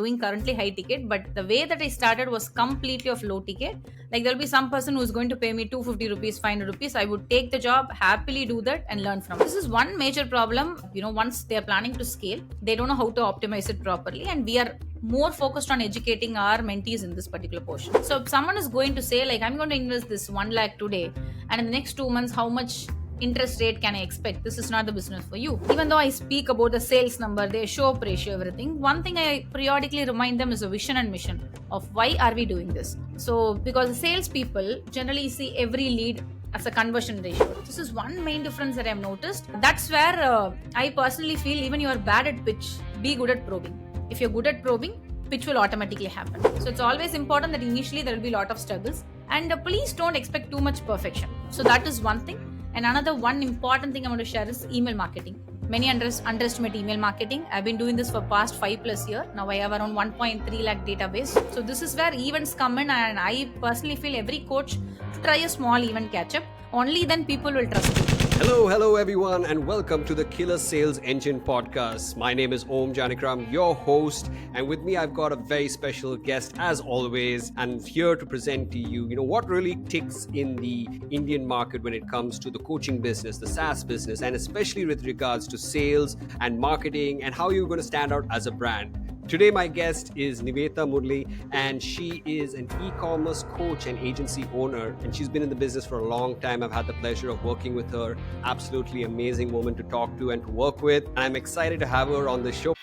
doing currently high ticket, but the way that I started was completely of low ticket. Like there'll be some person who's going to pay me 250 rupees, 500 rupees. I would take the job, happily do that and learn from it. This is one major problem. Once they're planning to scale, they don't know how to optimize it properly. And we are more focused on educating our mentees in this particular portion. So if someone is going to say like, I'm going to invest this 1 lakh today, and in the next 2 months, how much interest rate can I expect? This is not the business for you. Even though I speak about the sales number, their show up ratio, everything, one thing I periodically remind them is a vision and mission of why are we doing this. So because the salespeople generally see every lead as a conversion ratio. This is one main difference that I've noticed. That's where I personally feel even you are bad at pitch, be good at probing. If you're good at probing, pitch will automatically happen. So it's always important that initially there will be a lot of struggles, and please don't expect too much perfection. So that is one thing. And another one important thing I want to share is email marketing. Many underestimate email marketing. I've been doing this for past 5+ years. Now I have around 1.3 lakh database. So this is where events come in, and I personally feel every coach to try a small event catch up. Only then people will trust you. Hello everyone, and welcome to the Killer Sales Engine podcast. My name is Om Janikram, your host, and with me I've got a very special guest as always, and here to present to you, what really ticks in the Indian market when it comes to the coaching business, the SaaS business, and especially with regards to sales and marketing and how you're going to stand out as a brand. Today, my guest is Nivetha Murli, and she is an e-commerce coach and agency owner, and she's been in the business for a long time. I've had the pleasure of working with her. Absolutely amazing woman to talk to and to work with. I'm excited to have her on the show.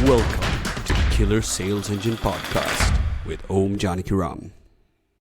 Welcome to the Killer Sales Engine podcast with Om Janikram.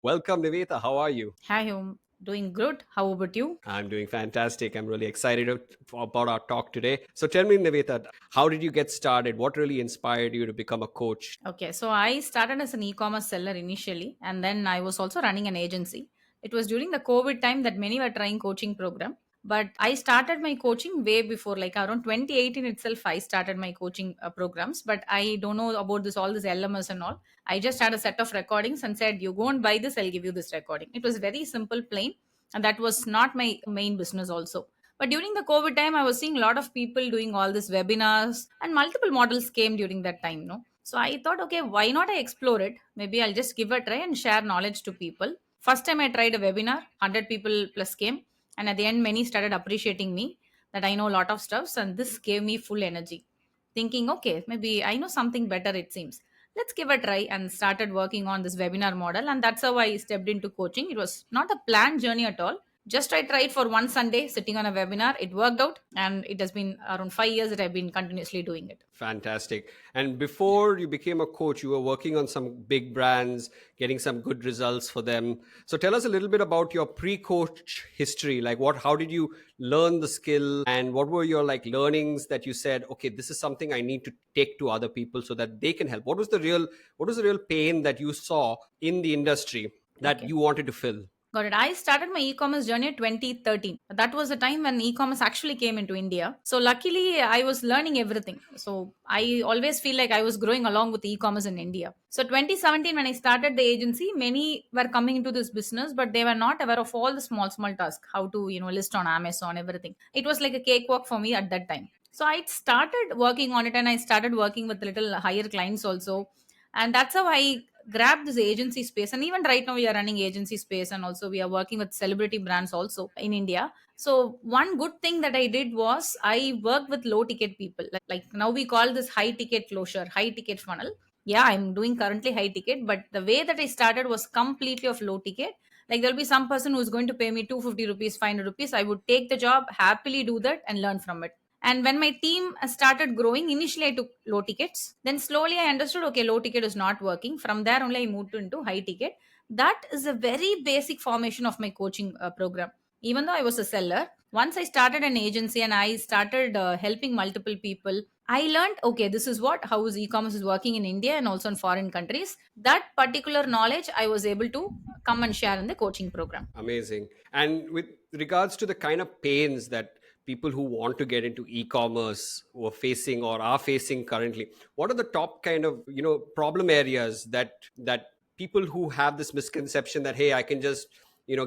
Welcome, Nivetha. How are you? Hi, Om. Doing good. How about you? I'm doing fantastic. I'm really excited about our talk today. So tell me, Nivetha, how did you get started? What really inspired you to become a coach? Okay, so I started as an e-commerce seller initially, and then I was also running an agency. It was during the COVID time that many were trying coaching program, but I started my coaching way before, like around 2018 itself. I started my coaching programs, but I don't know about all this LMS and all. I just had a set of recordings and said, "You go and buy this. I'll give you this recording." It was very simple, plain, and that was not my main business also. But during the COVID time, I was seeing a lot of people doing all these webinars, and multiple models came during that time, no? So I thought, okay, why not I explore it? Maybe I'll just give a try and share knowledge to people. First time I tried a webinar, 100 people plus came. And at the end, many started appreciating me that I know a lot of stuffs. And this gave me full energy. Thinking, okay, maybe I know something better, it seems. Let's give a try, and started working on this webinar model. And that's how I stepped into coaching. It was not a planned journey at all. Just I tried for one Sunday sitting on a webinar. It worked out, and it has been around 5 years that I've been continuously doing it. Fantastic. And before you became a coach, you were working on some big brands, getting some good results for them. So tell us a little bit about your pre-coach history. Like how did you learn the skill, and what were your learnings that you said, okay, this is something I need to take to other people so that they can help? What was the real pain that you saw in the industry that you wanted to fill? Got it. I started my e-commerce journey in 2013. That was the time when e-commerce actually came into India. So luckily, I was learning everything. So I always feel like I was growing along with e-commerce in India. So 2017, when I started the agency, many were coming into this business, but they were not aware of all the small tasks, how to list on Amazon, everything. It was like a cakewalk for me at that time. So I started working on it, and I started working with little higher clients also. And that's how I grab this agency space. And even right now we are running agency space, and also we are working with celebrity brands also in India. So one good thing that I did was I worked with low ticket people. Like now we call this high ticket closure, high ticket funnel. Yeah, I'm doing currently high ticket, but the way that I started was completely of low ticket. Like there'll be some person who's going to pay me 250 rupees, 500 rupees. I would take the job, happily do that and learn from it. And when my team started growing, initially I took low tickets. Then slowly I understood, okay, low ticket is not working. From there only I moved into high ticket. That is a very basic formation of my coaching program. Even though I was a seller, once I started an agency and I started helping multiple people, I learned, okay, this is how is e-commerce is working in India and also in foreign countries. That particular knowledge I was able to come and share in the coaching program. Amazing. And with regards to the kind of pains that people who want to get into e-commerce were facing or are facing currently, what are the top kind of problem areas that people who have this misconception that, hey, I can just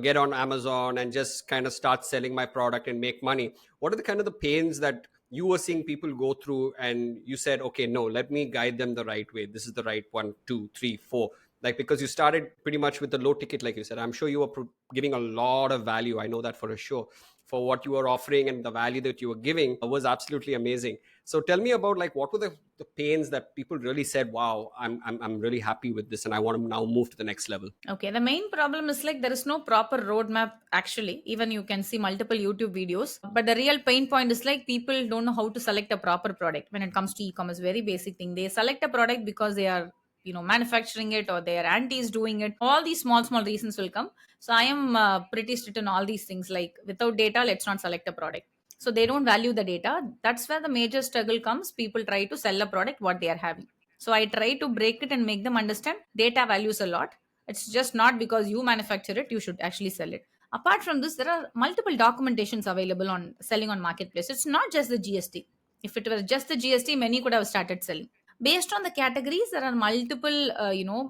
get on Amazon and just kind of start selling my product and make money? What are the kind of the pains that you were seeing people go through, and you said, okay, no, let me guide them the right way. This is the right one, two, three, four. Like, because you started pretty much with the low ticket, like you said, I'm sure you were giving a lot of value. I know that for a sure. For what you were offering and the value that you were giving was absolutely amazing. So tell me about, like, what were the pains that people really said, wow, I'm really happy with this and I want to now move to the next level. Okay, the main problem is like there is no proper roadmap actually. Even you can see multiple YouTube videos, but the real pain point is like people don't know how to select a proper product when it comes to e-commerce. Very basic thing. They select a product because they are, manufacturing it, or their auntie is doing it. All these small reasons will come. So I am pretty strict in all these things. Like without data, let's not select a product. So they don't value the data. That's where the major struggle comes. People try to sell a product what they are having. So I try to break it and make them understand data values a lot. It's just not because you manufacture it, you should actually sell it. Apart from this, there are multiple documentations available on selling on marketplace. It's not just the GST. If it was just the GST, many could have started selling. Based on the categories, there are multiple,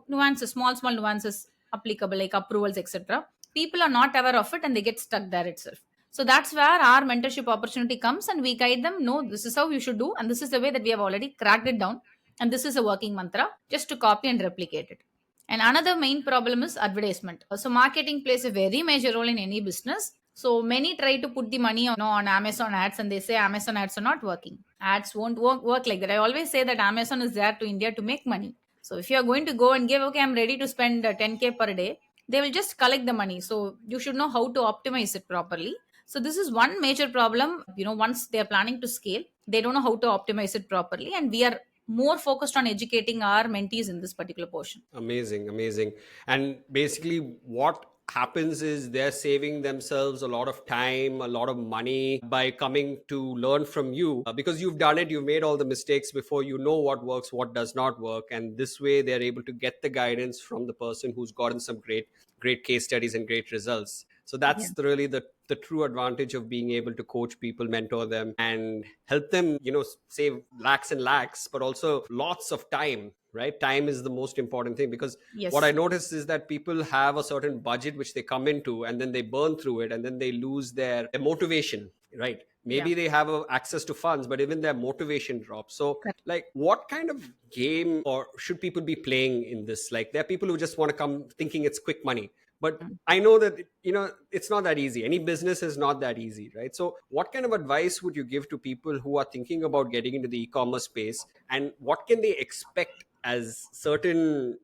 nuances, small nuances applicable, like approvals, etc. People are not aware of it and they get stuck there itself. So that's where our mentorship opportunity comes, and we guide them. No, this is how you should do, and this is the way that we have already cracked it down, and this is a working mantra. Just to copy and replicate it. And another main problem is advertisement. So marketing plays a very major role in any business. So many try to put the money on Amazon ads, and they say Amazon ads are not working. Ads won't work like that. I always say that Amazon is there to India to make money. So if you are going to go and give, okay, I'm ready to spend 10K per day, they will just collect the money. So you should know how to optimize it properly. So this is one major problem. Once they are planning to scale, they don't know how to optimize it properly. And we are more focused on educating our mentees in this particular portion. Amazing, amazing. And basically, what happens is they're saving themselves a lot of time, a lot of money by coming to learn from you, because you've done it, you've made all the mistakes before, you know what works, what does not work. And this way, they're able to get the guidance from the person who's gotten some great case studies and great results. So Yeah. that's really the true advantage of being able to coach people, mentor them, and help them, save lakhs and lakhs, but also lots of time. Right? Time is the most important thing, because what I Yes. noticed is that people have a certain budget which they come into, and then they burn through it, and then they lose their motivation. Right? Yeah. Maybe they have access to funds, but even their motivation drops. So, Correct. like, what kind of game or should people be playing in this? Like, there are people who just want to come thinking it's quick money, but Mm. I know that, it's not that easy. Any business is not that easy, right? So what kind of advice would you give to people who are thinking about getting into the e-commerce space, and what can they expect as certain,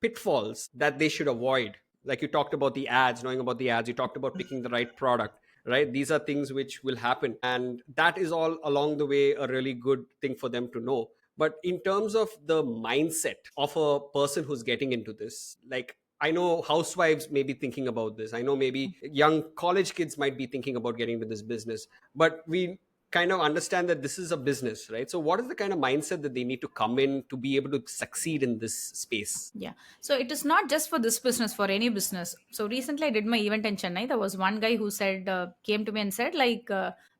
pitfalls that they should avoid? Like, you talked about the ads, knowing about the ads, you talked about picking the right product, right? These are things which will happen, and that is all along the way a really good thing for them to know. But in terms of the mindset of a person who's getting into this, like, I know housewives may be thinking about this. I know maybe young college kids might be thinking about getting into this business, but we kind of understand that this is a business, right? So what is the kind of mindset that they need to come in to be able to succeed in this space? Yeah. So it is not just for this business, for any business. So recently I did my event in Chennai. There was one guy who said, came to me and said, like,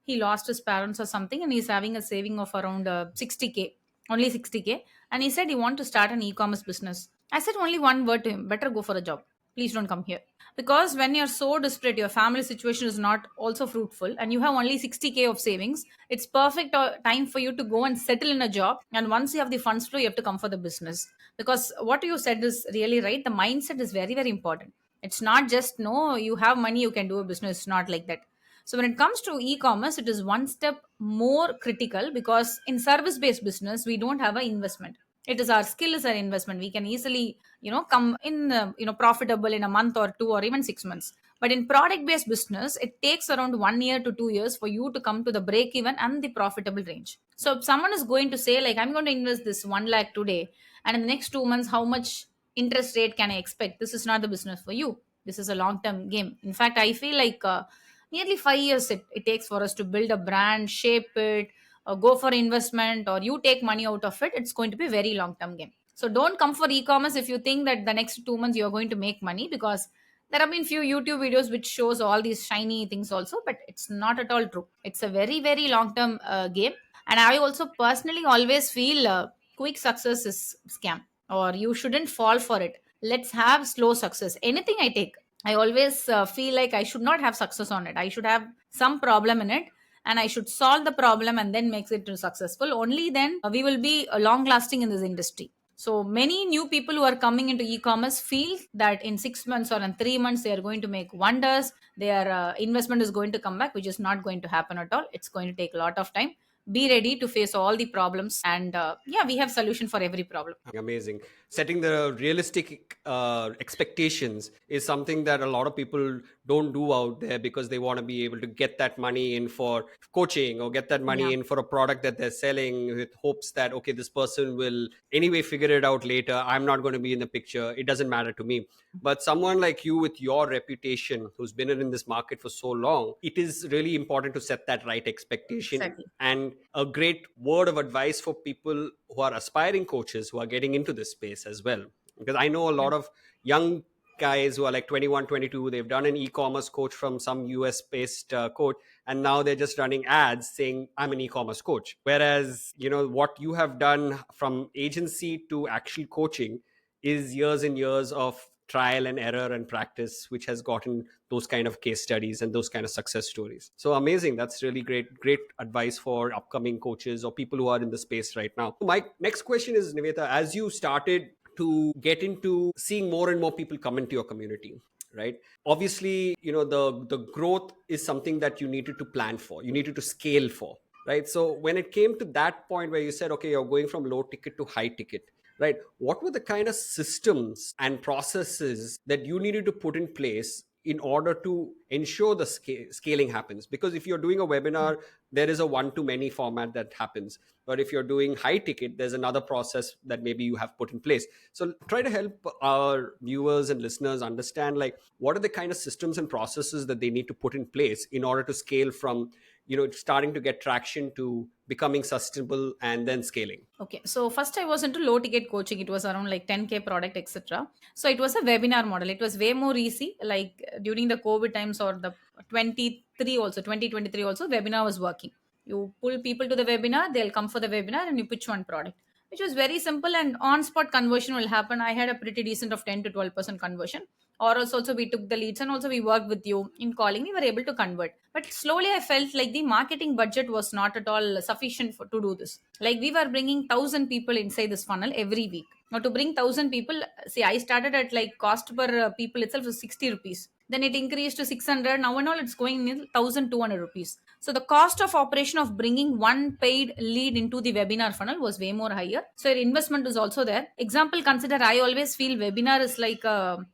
he lost his parents or something, and he's having a saving of around 60K, only 60K. And he said he want to start an e-commerce business. I said only one word to him: better go for a job. Please don't come here. Because when you're so desperate, your family situation is not also fruitful, and you have only 60K of savings, it's perfect time for you to go and settle in a job. And once you have the funds flow, you have to come for the business. Because what you said is really right. The mindset is very, very important. It's not just, no, you have money, you can do a business. It's not like that. So when it comes to e-commerce, it is one step more critical, because in service based business we don't have an investment. It is our skill is our investment. We can easily, come in, profitable in a month or two or even 6 months. But in product based business, it takes around 1 year to 2 years for you to come to the break even and the profitable range. So if someone is going to say, like, I'm going to invest this 1 lakh today, and in the next 2 months, how much interest rate can I expect? This is not the business for you. This is a long term game. In fact, I feel like nearly 5 years it takes for us to build a brand, shape it, or go for investment, or you take money out of it. It's going to be a very long term game. So don't come for e-commerce if you think that the next 2 months you're going to make money, because there have been few YouTube videos which shows all these shiny things also, but it's not at all true. It's a very, very long term game. And I also personally always feel quick success is scam, or you shouldn't fall for it. Let's have slow success. Anything I take, I always feel like I should not have success on it. I should have some problem in it. and I should solve the problem and then makes it successful. Only then we will be long lasting in this industry. So many new people who are coming into e-commerce feel that in 6 months or in 3 months they are going to make wonders. Their investment is going to come back, which is not going to happen at all. It's going to take a lot of time. Be ready to face all the problems, and yeah, we have solution for every problem. Amazing. Setting the realistic expectations is something that a lot of people don't do out there, because they want to be able to get that money in for coaching or get that Yeah, money in for a product that they're selling, with hopes that, okay, this person will anyway figure it out later. I'm not going to be in the picture. It doesn't matter to me. But someone like you, with your reputation, who's been in this market for so long, it is really important to set that right expectation. exactly. And a great word of advice for people who are aspiring coaches who are getting into this space as well, because I know a Yeah. lot of young guys who are like 21, 22. They've done an e-commerce coach from some US based coach, and now they're just running ads saying, I'm an e-commerce coach. Whereas, what you have done from agency to actual coaching is years and years of trial and error and practice, which has gotten those kind of case studies and those kind of success stories. So amazing. That's really great advice for upcoming coaches or people who are in the space right now. My next question is, Nivetha, as you started to get into seeing more and more people come into your community, right? Obviously, the growth is something that you needed to plan for, you needed to scale for, right? So when it came to that point where you said, okay, you're going from low ticket to high ticket, right, what were the kind of systems and processes that you needed to put in place in order to ensure the scaling happens? Because if you're doing a webinar, there is a one to many format that happens. But if you're doing high ticket, there's another process that maybe you have put in place. So try to help our viewers and listeners understand, like, what are the kind of systems and processes that they need to put in place in order to scale from, starting to get traction to becoming sustainable and then scaling. Okay, so first I was into low ticket coaching. It was around like 10K product, etc. So it was a webinar model. It was way more easy. Like during the COVID times or the 23 also, 2023 also, webinar was working. You pull people to the webinar, they'll come for the webinar and you pitch one product, which was very simple, and on spot conversion will happen. I had a pretty decent of 10 to 12% conversion. Or also we took the leads and also we worked with you in calling. We were able to convert. But slowly I felt like the marketing budget was not at all sufficient to do this. Like we were bringing 1,000 people inside this funnel every week. Now to bring 1,000 people, see, I started at like cost per people itself was 60 rupees. Then it increased to 600. Now and all it's going in 1,200 rupees. So the cost of operation of bringing one paid lead into the webinar funnel was way more higher. So your investment is also there. Example, consider, I always feel webinar is like a,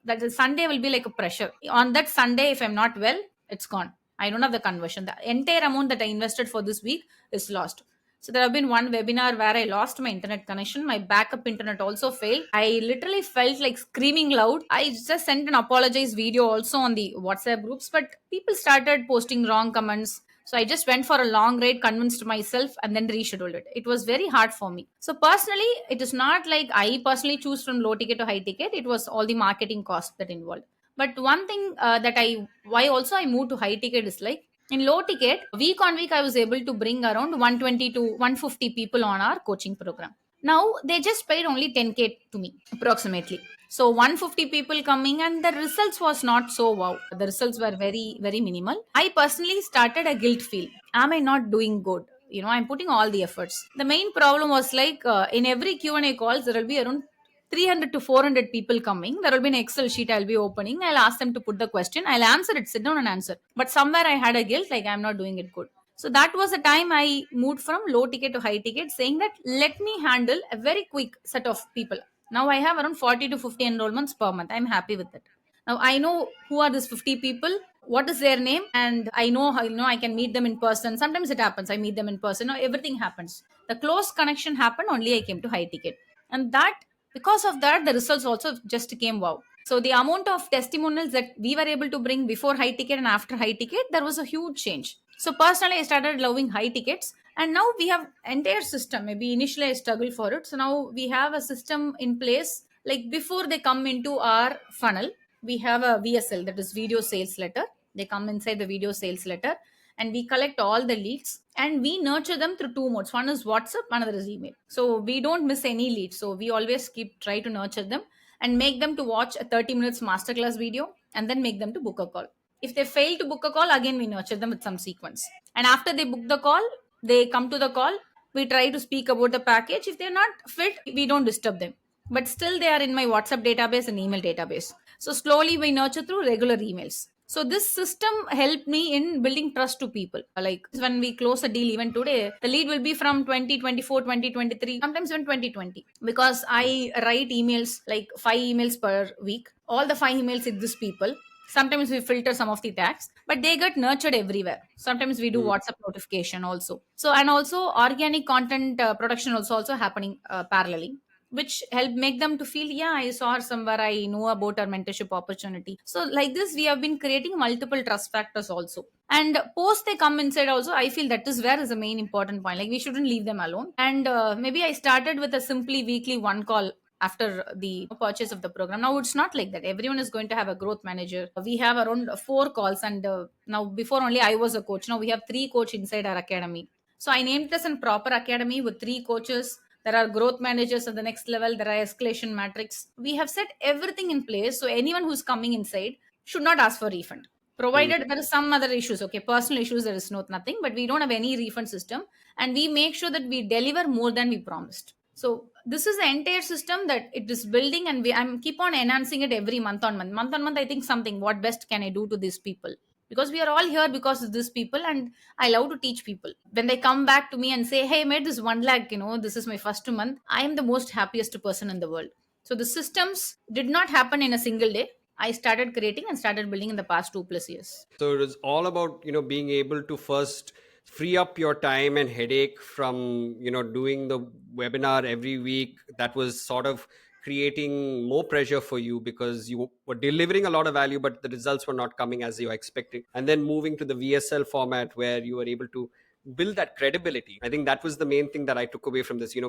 that the Sunday will be like a pressure. On that Sunday, if I'm not well, it's gone. I don't have the conversion. The entire amount that I invested for this week is lost. So there have been one webinar where I lost my internet connection. My backup internet also failed. I literally felt like screaming loud. I just sent an apologize video also on the WhatsApp groups, but people started posting wrong comments. So I just went for a long ride, convinced myself, and then rescheduled it. It was very hard for me. So personally, it is not like I personally choose from low ticket to high ticket. It was all the marketing cost that involved. But one thing why also I moved to high ticket is like in low ticket, week on week, I was able to bring around 120 to 150 people on our coaching program. Now they just paid only 10K to me approximately. So 150 people coming, and the results was not so wow. The results were very, very minimal. I personally started a guilt feel. Am I not doing good? I'm putting all the efforts. The main problem was like in every Q&A calls, there will be around 300 to 400 people coming. There will be an Excel sheet I'll be opening. I'll ask them to put the question. I'll answer it, sit down and answer. But somewhere I had a guilt, like I'm not doing it good. So that was the time I moved from low ticket to high ticket, saying that let me handle a very quick set of people. Now I have around 40 to 50 enrollments per month. I'm happy with it. Now I know who are these 50 people, what is their name, and I know how I can meet them in person. Sometimes it happens. I meet them in person. Now everything happens. The close connection happened only I came to high ticket. And that because of that, the results also just came wow. So the amount of testimonials that we were able to bring before high ticket and after high ticket, there was a huge change. So personally, I started loving high tickets, and now we have entire system. Maybe initially I struggled for it. So now we have a system in place. Like before they come into our funnel, we have a VSL, that is video sales letter. They come inside the video sales letter, and we collect all the leads and we nurture them through two modes. One is WhatsApp, another is email. So we don't miss any leads. So we always try to nurture them and make them to watch a 30 minutes masterclass video and then make them to book a call. If they fail to book a call, again we nurture them with some sequence. And after they book the call, they come to the call, we try to speak about the package. If they're not fit, we don't disturb them, but still they are in my WhatsApp database and email database. So slowly we nurture through regular emails. So this system helped me in building trust to people. Like when we close a deal, even today, the lead will be from 2024, 2023, sometimes even 2020. Because I write emails, like 5 emails per week. All the 5 emails exist people. Sometimes we filter some of the tags, but they get nurtured everywhere. Sometimes we do Mm. WhatsApp notification also. So, and also organic content production also happening parallelly, which help make them to feel, yeah, I saw her somewhere, I know about our mentorship opportunity. So like this we have been creating multiple trust factors also. And post they come inside also, I feel that is where is the main important point, like we shouldn't leave them alone. And maybe I started with a simply weekly one call after the purchase of the program. Now it's not like that, everyone is going to have a growth manager. We have around 4 calls. And now, before only I was a coach, now we have 3 coach inside our academy. So I named this a proper academy with 3 coaches. There are growth managers at the next level, there are escalation matrix. We have set everything in place, so anyone who's coming inside should not ask for refund, Mm. provided there is some other issues. Okay, personal issues, there is nothing, but we don't have any refund system. And we make sure that we deliver more than we promised. So this is the entire system that it is building, and I'm keep on enhancing it every month on month. I think something, what best can I do to these people, because we are all here because of these people. And I love to teach people. When they come back to me and say, hey, I made this 1 lakh, this is my first month, I am the most happiest person in the world. So the systems did not happen in a single day. I started creating and started building in the past 2+ years. So it is all about, being able to first free up your time and headache from, doing the webinar every week. That was sort of creating more pressure for you because you were delivering a lot of value, but the results were not coming as you were expecting. And then moving to the VSL format where you were able to build that credibility. I think that was the main thing that I took away from this. A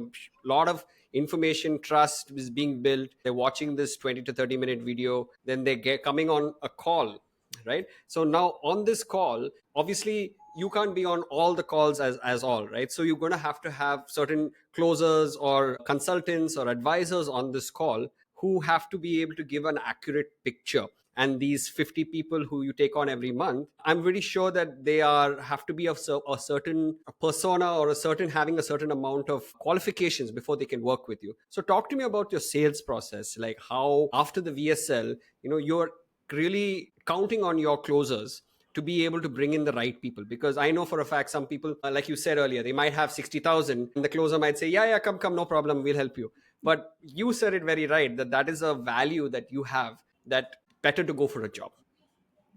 lot of information trust is being built. They're watching this 20 to 30 minute video, then they get coming on a call, right? So now on this call, obviously you can't be on all the calls as all, right? So you're going to have certain closers or consultants or advisors on this call who have to be able to give an accurate picture. And these 50 people who you take on every month, I'm pretty sure that they are have to be of a certain persona or a certain having a certain amount of qualifications before they can work with you. So talk to me about your sales process, like how after the VSL, you're really counting on your closers to be able to bring in the right people. Because I know for a fact some people, like you said earlier, they might have 60,000 and the closer might say, yeah, come, no problem, we'll help you. But you said it very right, that is a value that you have, that better to go for a job.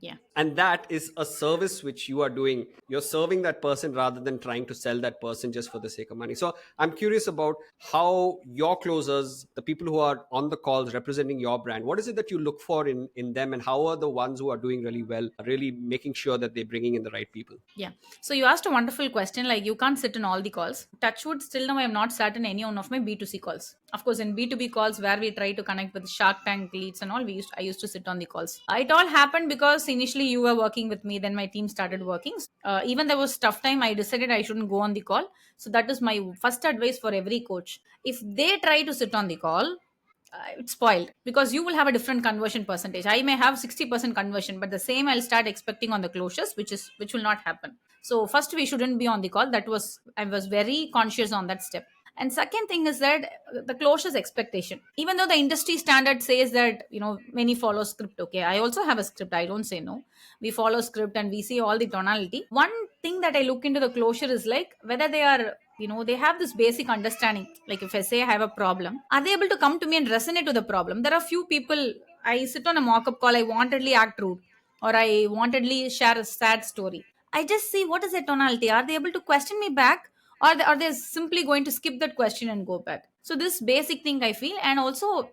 Yeah. And that is a service which you are doing. You're serving that person rather than trying to sell that person just for the sake of money. So I'm curious about how your closers, the people who are on the calls representing your brand, what is it that you look for in them, and how are the ones who are doing really well really making sure that they're bringing in the right people? Yeah. So you asked a wonderful question. Like, you can't sit in all the calls. Touchwood, still now I have not sat in any one of my B2C calls. Of course, in B2B calls where we try to connect with Shark Tank leads and all, I used to sit on the calls. It all happened because initially you were working with me, then my team started working. Even there was tough time, I decided I shouldn't go on the call. So that is my first advice for every coach. If they try to sit on the call, it's spoiled, because you will have a different conversion percentage. I may have 60% conversion, but the same I'll start expecting on the closures, which will not happen. So first, we shouldn't be on the call. I was very conscious on that step. And second thing is that the closures expectation, even though the industry standard says that many follow script. Okay, I also have a script, I don't say no. We follow script and we see all the tonality. One thing that I look into the closure is like whether they are, they have this basic understanding. Like if I say I have a problem, are they able to come to me and resonate with the problem? There are few people, I sit on a mock-up call, I wantedly act rude, or I wantedly share a sad story. I just see what is the tonality. Are they able to question me back, or are they simply going to skip that question and go back? So this basic thing I feel. And also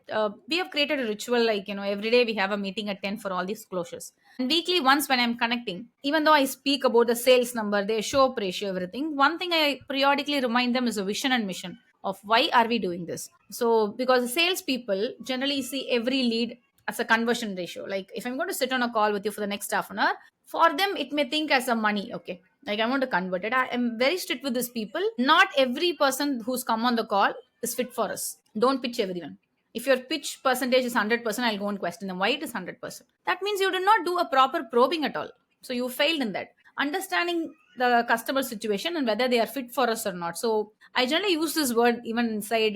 we have created a ritual, like every day we have a meeting at 10 for all these closures. And weekly once, when I'm connecting, even though I speak about the sales number, their show up ratio, everything, one thing I periodically remind them is a vision and mission of why are we doing this. So because the salespeople generally see every lead as a conversion ratio. Like if I'm going to sit on a call with you for the next half an hour, for them it may think as a money. Okay, like I want to convert it. I am very strict with these people. Not every person who's come on the call is fit for us. Don't pitch everyone. If your pitch percentage is 100%, I'll go and question them why it is 100%. That means you did not do a proper probing at all. So you failed in that. Understanding the customer situation and whether they are fit for us or not. So I generally use this word even inside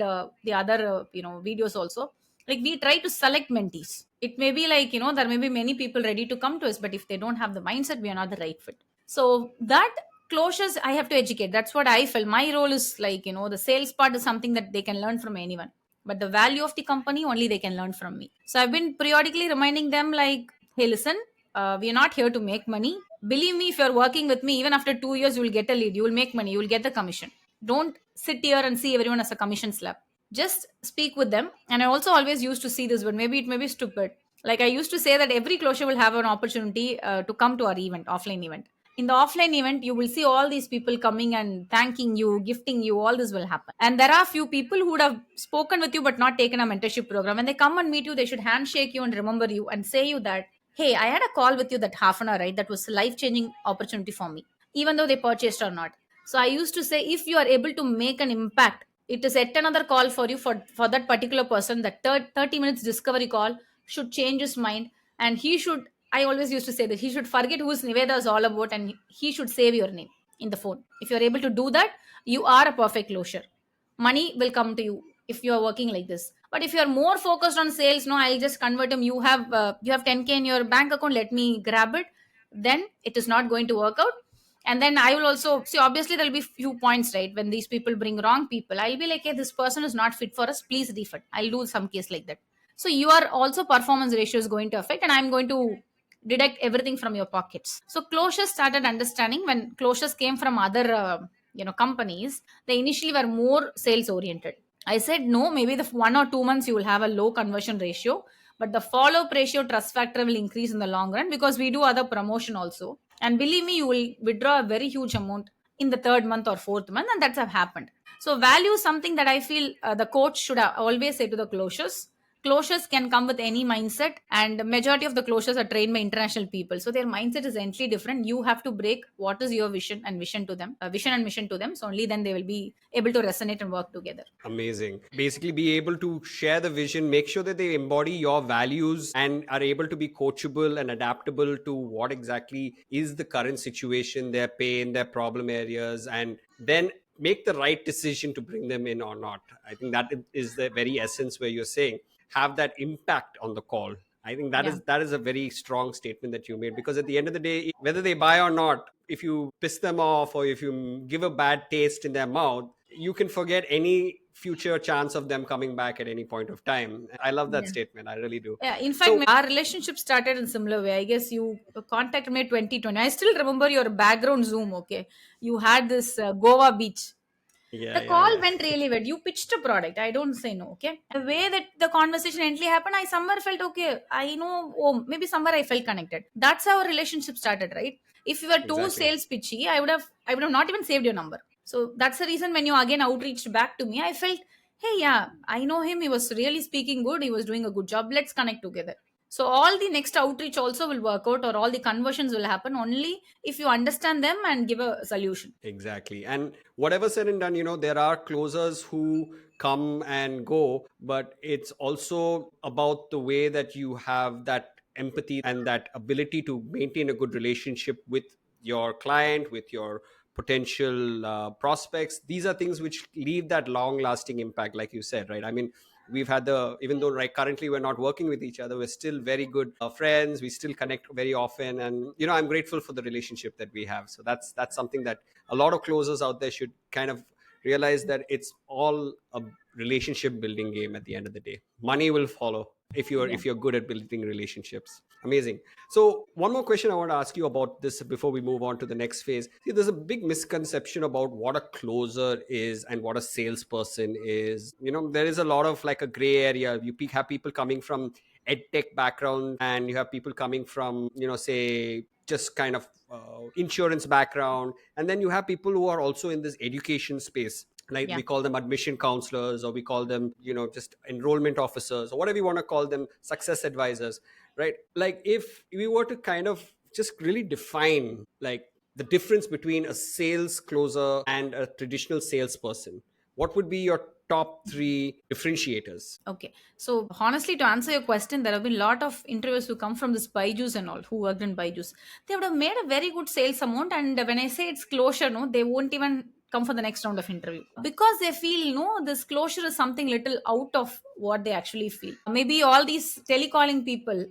the other videos also. Like we try to select mentees. It may be like, there may be many people ready to come to us, but if they don't have the mindset, we are not the right fit. So that closures I have to educate. That's what I feel. My role is like, the sales part is something that they can learn from anyone, but the value of the company only they can learn from me. So I've been periodically reminding them like, hey, listen, we are not here to make money. Believe me, if you're working with me, even after 2 years, you will get a lead, you will make money, you will get the commission. Don't sit here and see everyone as a commission slab. Just speak with them. And I also always used to see this, but maybe it may be stupid. Like I used to say that every closure will have an opportunity to come to our event, offline event. In the offline event, you will see all these people coming and thanking you, gifting you. All this will happen. And there are few people who would have spoken with you but not taken a mentorship program. When they come and meet you, they should handshake you and remember you and say you that, hey, I had a call with you that half an hour, right? That was a life changing opportunity for me, even though they purchased or not. So I used to say, if you are able to make an impact, it is yet another call for you for that particular person. That 30 minutes discovery call should change his mind, and he should, I always used to say that he should forget who Nivetha is all about, and he should save your name in the phone. If you're able to do that, you are a perfect closure. Money will come to you if you are working like this. But if you are more focused on sales, no, I'll just convert him. You have 10K in your bank account. Let me grab it. Then it is not going to work out. And then I will also see, obviously there'll be few points, right? When these people bring wrong people, I'll be like, hey, this person is not fit for us, please refund. I'll do some case like that. So your also performance ratio is going to affect, and I'm going to deduct everything from your pockets. So closures started understanding when closures came from other companies. They initially were more sales oriented. I said no, maybe the 1 or 2 months you will have a low conversion ratio, but the follow up ratio, trust factor will increase in the long run because we do other promotion also. And believe me, you will withdraw a very huge amount in the third month or fourth month, and that's have happened. So value is something that I feel the coach should always say to the closures. Closures can come with any mindset, and majority of the closures are trained by international people, so their mindset is entirely different. You have to break what is your vision and mission to them, so only then they will be able to resonate and work together. Amazing. Basically, be able to share the vision, make sure that they embody your values and are able to be coachable and adaptable to what exactly is the current situation, their pain, their problem areas, and then make the right decision to bring them in or not. I think that is the very essence where you're saying have that impact on the call. I think Yeah. that is a very strong statement that you made, because at the end of the day, whether they buy or not, if you piss them off or if you give a bad taste in their mouth, you can forget any future chance of them coming back at any point of time. I love that Yeah. statement. I really do. Yeah, in fact, So, our relationship started in similar way. I guess you contacted me 2020. I still remember your background Zoom. Okay, you had this Goa beach. yeah, The yeah, call yeah. went really well. You pitched a product. I don't say no. Okay, the way that the conversation endly happened, I somewhere felt okay. I know. Oh, maybe somewhere I felt connected. That's how our relationship started, right? If you were too Exactly. sales pitchy, I would have not even saved your number. So that's the reason when you again outreached back to me, I felt, hey, yeah, I know him. He was really speaking good. He was doing a good job. Let's connect together. So all the next outreach also will work out, or all the conversions will happen only if you understand them and give a solution. Exactly. And whatever said and done, there are closers who come and go, but it's also about the way that you have that empathy and that ability to maintain a good relationship with your client, with your potential prospects. These are things which leave that long lasting impact, like you said, right? I mean, we've had even though right currently we're not working with each other, we're still very good friends. We still connect very often, and I'm grateful for the relationship that we have. So that's something that a lot of closers out there should kind of realize, that it's all a relationship building game. At the end of the day, money will follow if you're Yeah. if you're good at building relationships. Amazing. So one more question I want to ask you about this before we move on to the next phase. See, there's a big misconception about what a closer is and what a salesperson is. There is a lot of like a gray area. Have people coming from ed tech background, and you have people coming from say just kind of insurance background, and then you have people who are also in this education space, like Yeah. we call them admission counselors, or we call them just enrollment officers, or whatever you want to call them, success advisors, right? Like if we were to kind of just really define like the difference between a sales closer and a traditional salesperson, what would be your top three differentiators? Okay. So honestly, to answer your question, there have been a lot of interviewers who come from this Byju's and all, who worked in Byju's. They would have made a very good sales amount, and when I say it's closure, no, they won't even come for the next round of interview because they feel no, this closure is something little out of what they actually feel. Maybe all these telecalling people.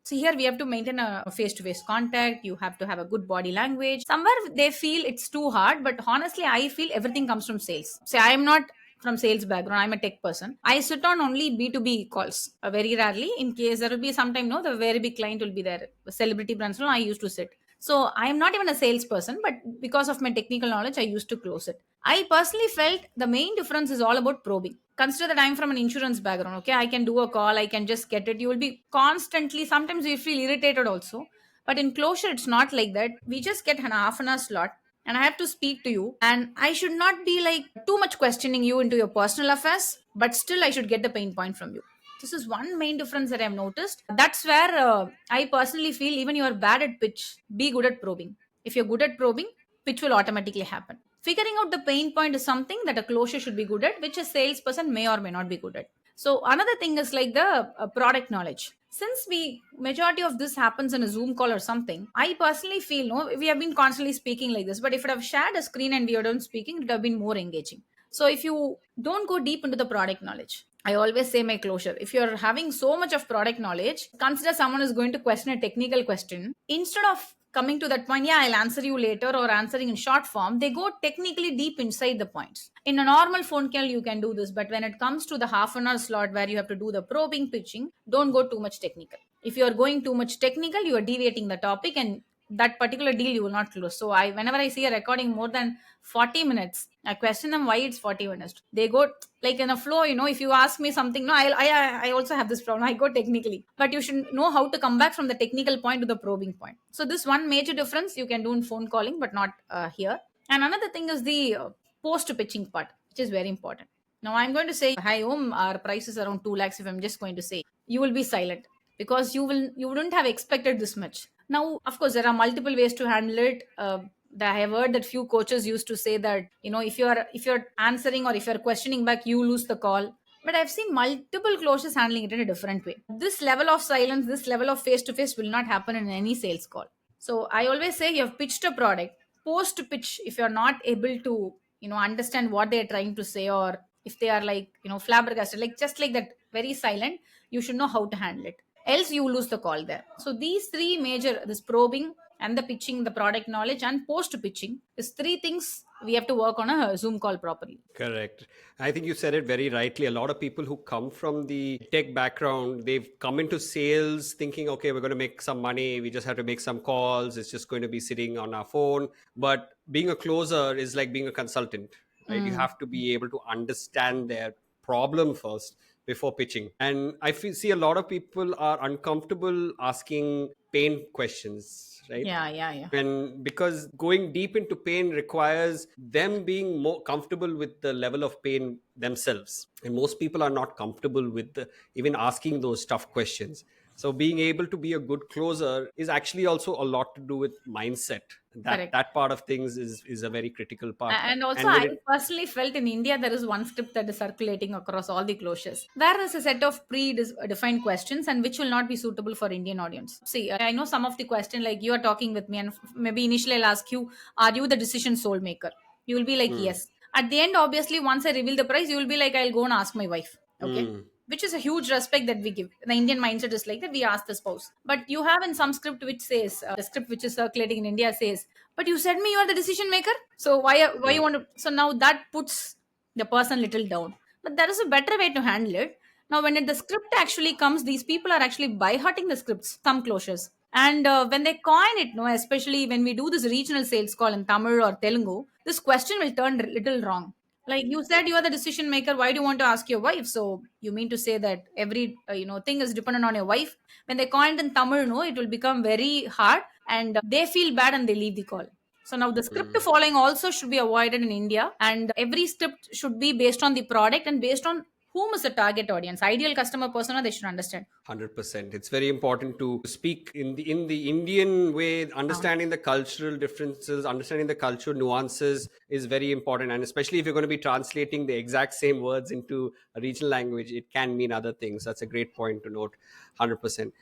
See here, we have to maintain a face-to-face contact. You have to have a good body language. Somewhere they feel it's too hard, but honestly, I feel everything comes from sales. Say I am not from sales background. I'm a tech person. I sit on only B2B calls very rarely. In case there will be sometime, no, the very big client will be there. Celebrity brands, no, I used to sit. So I am not even a salesperson, but because of my technical knowledge, I used to close it. I personally felt the main difference is all about probing. Consider that I'm from an insurance background. Okay, I can do a call, I can just get it. You will be constantly, sometimes you feel irritated also. But in closure, it's not like that. We just get an half an hour slot and I have to speak to you, and I should not be like too much questioning you into your personal affairs, but still I should get the pain point from you. This is one main difference that I've noticed. That's where I personally feel even you are bad at pitch, be good at probing. If you're good at probing, pitch will automatically happen. Figuring out the pain point is something that a closure should be good at, which a salesperson may or may not be good at. So another thing is like the product knowledge. Since we majority of this happens in a Zoom call or something, I personally feel no, we have been constantly speaking like this, but if it have shared a screen and we are done speaking, it would have been more engaging. So if you don't go deep into the product knowledge, I always say my closure. If you're having so much of product knowledge, consider someone is going to question a technical question. Instead of coming to that point, yeah, I'll answer you later or answering in short form, they go technically deep inside the points. In a normal phone call, you can do this, but when it comes to the half an hour slot where you have to do the probing pitching, don't go too much technical. If you are going too much technical, you are deviating the topic and that particular deal you will not close. So I whenever I see a recording more than 40 minutes, I question them why it's 40 minutes. They go like in a flow, if you ask me something, no, I also have this problem. I go technically, but you should know how to come back from the technical point to the probing point. So this one major difference you can do in phone calling, but not here. And another thing is the post pitching part, which is very important. Now I'm going to say, hi Om, our price is around 2 lakhs. If I'm just going to say, you will be silent because you wouldn't have expected this much. Now, of course, there are multiple ways to handle it. I have heard that few coaches used to say that if you're answering or if you're questioning back, you lose the call. But I've seen multiple coaches handling it in a different way. This level of silence, this level of face to face will not happen in any sales call. So I always say you have pitched a product. Post pitch, if you're not able to understand what they're trying to say, or if they are like flabbergasted, like just like that, very silent, you should know how to handle it, else you lose the call there. So these three major, this probing and the pitching, the product knowledge and post pitching, is three things we have to work on a Zoom call properly. Correct. I think you said it very rightly. A lot of people who come from the tech background, they've come into sales thinking, okay, we're going to make some money. We just have to make some calls. It's just going to be sitting on our phone. But being a closer is like being a consultant, right? You have to be able to understand their problem first before pitching. And see a lot of people are uncomfortable asking pain questions, right? Yeah. And because going deep into pain requires them being more comfortable with the level of pain themselves, and most people are not comfortable with even asking those tough questions. So being able to be a good closer is actually also a lot to do with mindset. Correct. That part of things is a very critical part. And also, And when I it personally felt in India there is one script that is circulating across all the closures. There is a set of pre-defined questions and which will not be suitable for Indian audience. See, I know some of the question like you are talking with me, and maybe initially I'll ask you, "Are you the decision soul maker?" You will be like, Hmm. "Yes." At the end, obviously, once I reveal the price, you will be like, "I'll go and ask my wife." Okay. Hmm. Which is a huge respect that we give. The Indian mindset is like that we ask the spouse. But you have in some script which says, the script which is circulating in India says, but you said me you are the decision maker. So why you want to? So now that puts the person little down. But there is a better way to handle it. Now when the script actually comes, these people are actually by hearting the scripts, some closures. And when they coin it, no, especially when we do this regional sales call in Tamil or Telugu, this question will turn little wrong. Like you said, you are the decision maker. Why do you want to ask your wife? So you mean to say that every thing is dependent on your wife? When they coined in Tamil, no, it will become very hard, and they feel bad and they leave the call. So now the script following also should be avoided in India, and every script should be based on the product and based on whom is the target audience, ideal customer persona, they should understand. 100%. It's very important to speak in the Indian way. Um, Understanding the cultural differences, understanding the cultural nuances is very important. And especially if you're going to be translating the exact same words into a regional language, it can mean other things. That's a great point to note. 100%.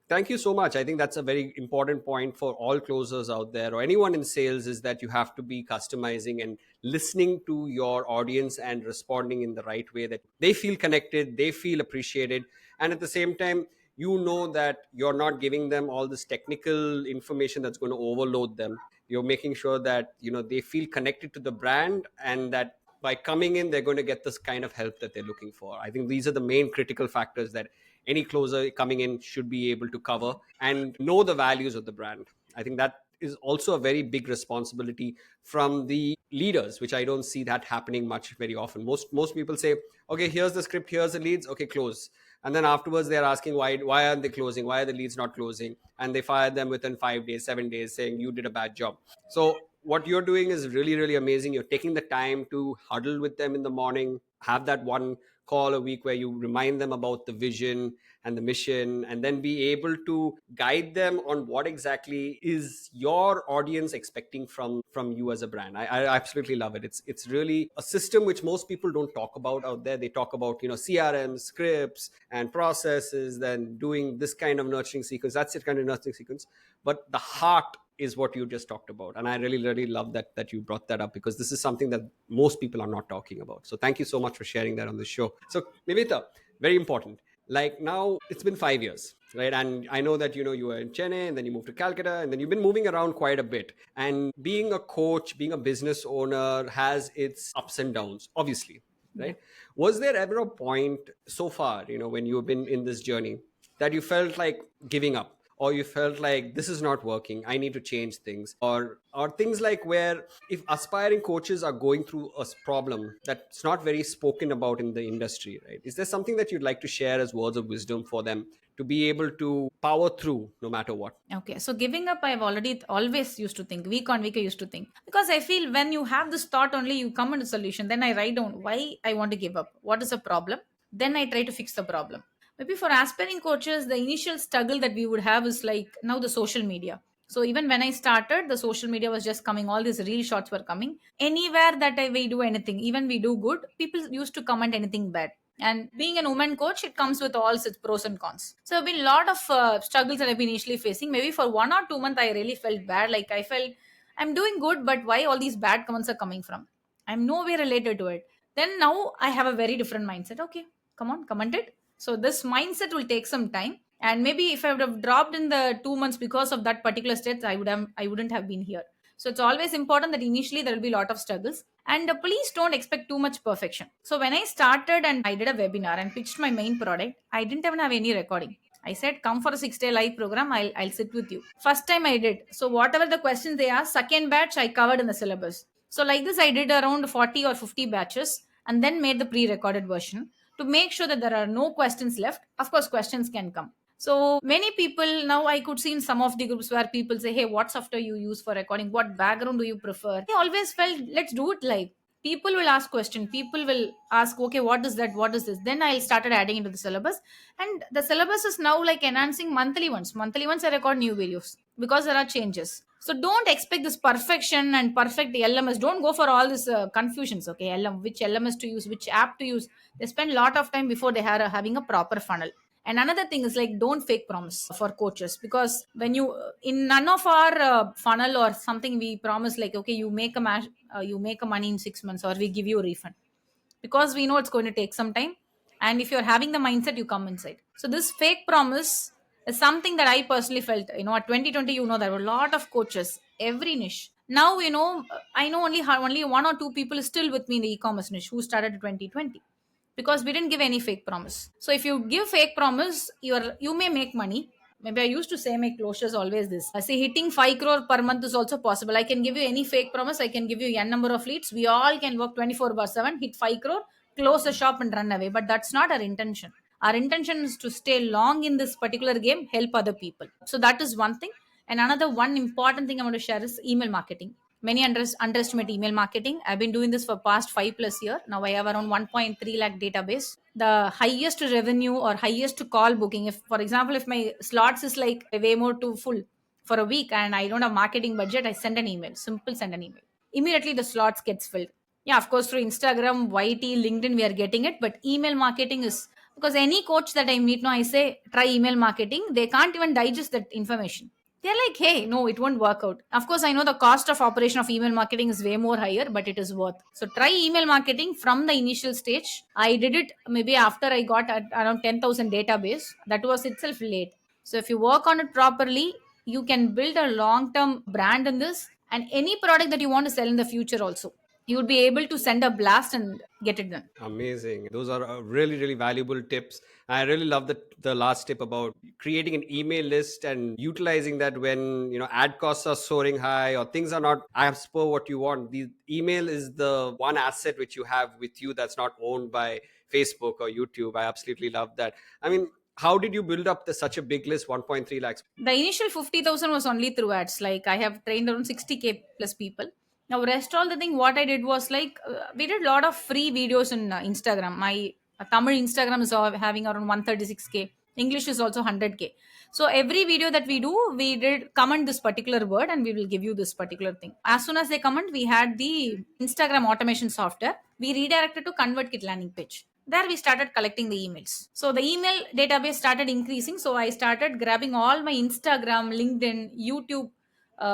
Thank you so much. I think that's a very important point for all closers out there or anyone in sales, is that you have to be customizing and listening to your audience and responding in the right way that they feel connected, they feel appreciated, and at the same time, you know that you're not giving them all this technical information that's going to overload them. You're making sure that they feel connected to the brand, and that by coming in they're going to get this kind of help that they're looking for. I think these are the main critical factors that any closer coming in should be able to cover and know the values of the brand. I think that is also a very big responsibility from the leaders, which I don't see that happening much very often. Most people say, okay, here's the script, here's the leads, okay, close. And then afterwards they're asking, why aren't they closing, why are the leads not closing, and they fire them within 5 days, 7 days, saying you did a bad job. So what you're doing is really, really amazing. You're taking the time to huddle with them in the morning, have that one call a week where you remind them about the vision and the mission, and then be able to guide them on what exactly is your audience expecting from you as a brand. I absolutely love it. It's really a system which most people don't talk about out there. They talk about CRM scripts and processes, then doing this kind of nurturing sequence, that's it, kind of nurturing sequence. But the heart is what you just talked about, and I really, really love that you brought that up, because this is something that most people are not talking about. So thank you so much for sharing that on the show. So Nivita, very important, like now it's been 5 years, right? And I know that you were in Chennai, and then you moved to Calcutta, and then you've been moving around quite a bit. And being a coach, being a business owner has its ups and downs, obviously, yeah. right? Was there ever a point so far, when you've been in this journey, that you felt like giving up, or you felt like this is not working, I need to change things, or things like where if aspiring coaches are going through a problem that's not very spoken about in the industry, right? Is there something that you'd like to share as words of wisdom for them to be able to power through no matter what? Okay, so giving up, I've already always used to think, week on week, I used to think. Because I feel when you have this thought only, you come into solution. Then I write down why I want to give up, what is the problem. Then I try to fix the problem. Maybe for aspiring coaches, the initial struggle that we would have is like now the social media. So even when I started, the social media was just coming, all these reel shots were coming. Anywhere that we do anything, even we do good, people used to comment anything bad. And being an woman coach, it comes with all its pros and cons. So there have been a lot of struggles that I've been initially facing. Maybe for 1 or 2 months, I really felt bad. Like I felt I'm doing good, but why all these bad comments are coming from? I'm nowhere related to it. Then now I have a very different mindset. Okay, come on, comment it. So this mindset will take some time. And maybe if I would have dropped in the 2 months because of that particular state, I wouldn't have been here. So it's always important that initially there will be a lot of struggles. And please don't expect too much perfection. So when I started and I did a webinar and pitched my main product, I didn't even have any recording. I said, come for a 6-day live program. I'll sit with you. First time I did. So whatever the questions they asked, second batch I covered in the syllabus. So like this, I did around 40 or 50 batches and then made the pre-recorded version to make sure that there are no questions left. Of course, questions can come. So many people now I could see in some of the groups where people say, hey, what software you use for recording? What background do you prefer? I always felt, let's do it live. People will ask question. People will ask, okay, what is that? What is this? Then I started adding into the syllabus. And the syllabus is now like enhancing monthly ones. Monthly ones I record new videos because there are changes. So don't expect this perfection and perfect LMS. Don't go for all this confusions. Okay, which LMS to use, which app to use. They spend a lot of time before they are having a proper funnel. And another thing is like don't fake promise for coaches, because when you in none of our funnel or something we promise like okay you make a money in 6 months or we give you a refund, because we know it's going to take some time. And if you're having the mindset, you come inside. So this fake promise is something that I personally felt, at 2020, there were a lot of coaches, every niche. Now, I know only 1 or 2 people is still with me in the e-commerce niche who started in 2020, because we didn't give any fake promise. So if you give fake promise, you may make money. Maybe I used to say my closures always this. I say hitting 5 crore per month is also possible. I can give you any fake promise. I can give you n number of leads. We all can work 24/7, hit 5 crore, close the shop and run away. But that's not our intention. Our intention is to stay long in this particular game, help other people. So that is one thing. And another one important thing I want to share is email marketing. Many underestimate email marketing. I've been doing this for past 5 plus year. Now I have around 1.3 lakh database. The highest revenue or highest call booking, if for example, if my slots is like way more too full for a week and I don't have marketing budget, I send an email, simple send an email. Immediately the slots gets filled. Yeah, of course, through Instagram, YT, LinkedIn, we are getting it. But email marketing is because any coach that I meet now, I say try email marketing. They can't even digest that information. They're like, hey, no, it won't work out. Of course, I know the cost of operation of email marketing is way more higher, but it is worth. So try email marketing from the initial stage. I did it maybe after I got at around 10,000 database. That was itself late. So if you work on it properly, you can build a long-term brand in this and any product that you want to sell in the future also. You would be able to send a blast and get it done. Amazing. Those are really, really valuable tips. I really love the last tip about creating an email list and utilizing that when ad costs are soaring high or things are not as per what you want. The email is the one asset which you have with you that's not owned by Facebook or YouTube. I absolutely love that. I mean, how did you build up such a big list, 1.3 lakhs? The initial 50,000 was only through ads. Like I have trained around 60K plus people. Now, rest all the thing, what I did was like, we did a lot of free videos in Instagram. My Tamil Instagram is having around 136K. English is also 100K. So every video that we do, we did comment this particular word and we will give you this particular thing. As soon as they comment, we had the Instagram automation software. We redirected to ConvertKit landing page. There we started collecting the emails. So the email database started increasing. So I started grabbing all my Instagram, LinkedIn, YouTube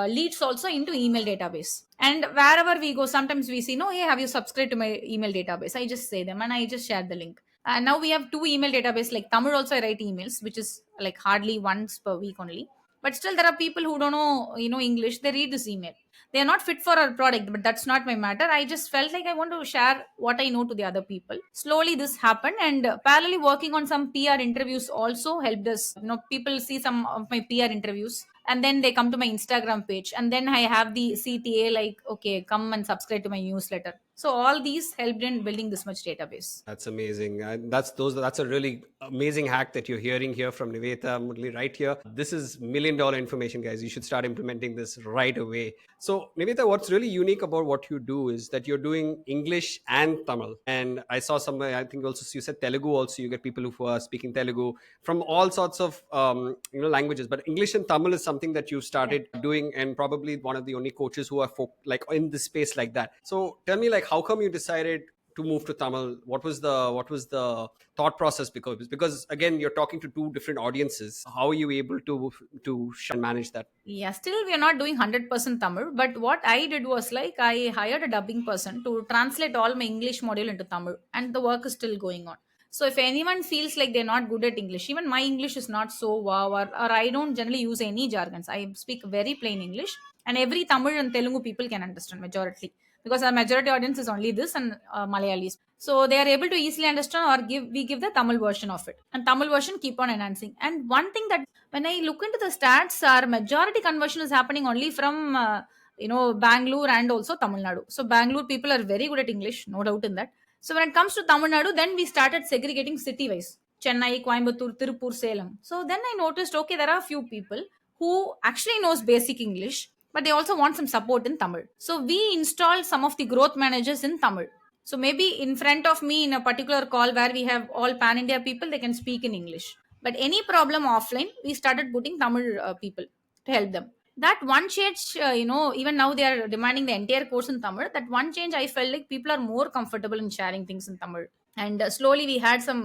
leads also into email database. And wherever we go, sometimes we see, no, hey, have you subscribed to my email database? I just say them and I just share the link. And now we have two email database. Like Tamil also I write emails, which is like hardly once per week only. But still there are people who don't know, English. They read this email. They are not fit for our product, but that's not my matter. I just felt like I want to share what I know to the other people. Slowly this happened, and parallelly working on some PR interviews also helped us. People see some of my PR interviews and then they come to my Instagram page, and then I have the CTA like, okay, come and subscribe to my newsletter. So all these helped in building this much database. That's amazing. That's a really amazing hack that you're hearing here from Nivetha Murali right here. This is $1 million information, guys. You should start implementing this right away. So, Nivetha, what's really unique about what you do is that you're doing English and Tamil. And I saw somewhere, I think also you said Telugu also. You get people who are speaking Telugu from all sorts of languages. But English and Tamil is something that you Yeah. started doing, and probably one of the only coaches who are like in this space like that. So, tell me, like, how come you decided to move to Tamil? What was the thought process? Because again, you're talking to two different audiences. How are you able to manage that? Yeah, still we are not doing 100% Tamil, but what I did was like I hired a dubbing person to translate all my English module into Tamil, and the work is still going on. So if anyone feels like they're not good at English, even my English is not so wow, or I don't generally use any jargons. I speak very plain English, and every Tamil and Telugu people can understand majority, because our majority audience is only this and Malayalis. So they are able to easily understand, or we give the Tamil version of it, and Tamil version keep on enhancing. And one thing that when I look into the stats, our majority conversion is happening only from Bangalore and also Tamil Nadu. So Bangalore people are very good at English, no doubt in that. So when it comes to Tamil Nadu, then we started segregating city wise: Chennai, Coimbatore, Tirupur, Salem. So then I noticed, okay, there are a few people who actually knows basic English, but they also want some support in Tamil. So we installed some of the growth managers in Tamil. So maybe in front of me in a particular call where we have all pan India people, they can speak in English. But any problem offline, we started putting Tamil people to help them. That one change, even now they are demanding the entire course in Tamil. That one change, I felt like people are more comfortable in sharing things in Tamil. And slowly we had some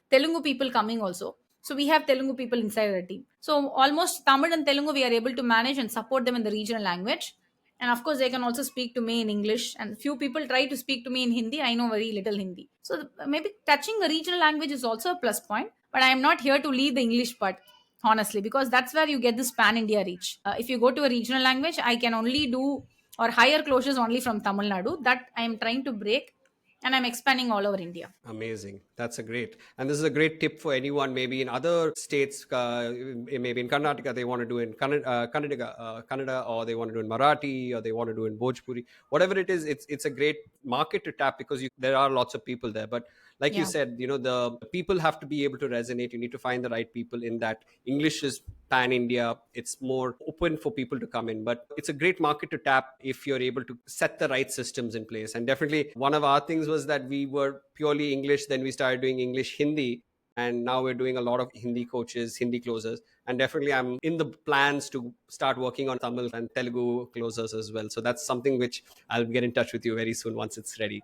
Telugu people coming also. So we have Telugu people inside our team. So almost Tamil and Telugu we are able to manage and support them in the regional language. And of course, they can also speak to me in English. And few people try to speak to me in Hindi. I know very little Hindi. So maybe touching the regional language is also a plus point. But I am not here to lead the English part, honestly, because that's where you get this pan India reach. If you go to a regional language, I can only do or higher closures only from Tamil Nadu. That I am trying to break, and I'm expanding all over India. Amazing. That's a great. And this is a great tip for anyone maybe in other states, maybe in Karnataka, they want to do in Kannada, or they want to do in Marathi, or they want to do in Bhojpuri. Whatever it is, it's a great market to tap because there are lots of people there. But like you Yeah. said, the people have to be able to resonate. You need to find the right people in that. English is pan India. It's more open for people to come in, but it's a great market to tap if you're able to set the right systems in place. And definitely one of our things was that we were purely English, then we started doing English Hindi, and now we're doing a lot of Hindi coaches, Hindi closers. And definitely I'm in the plans to start working on Tamil and Telugu closers as well. So that's something which I'll get in touch with you very soon once it's ready.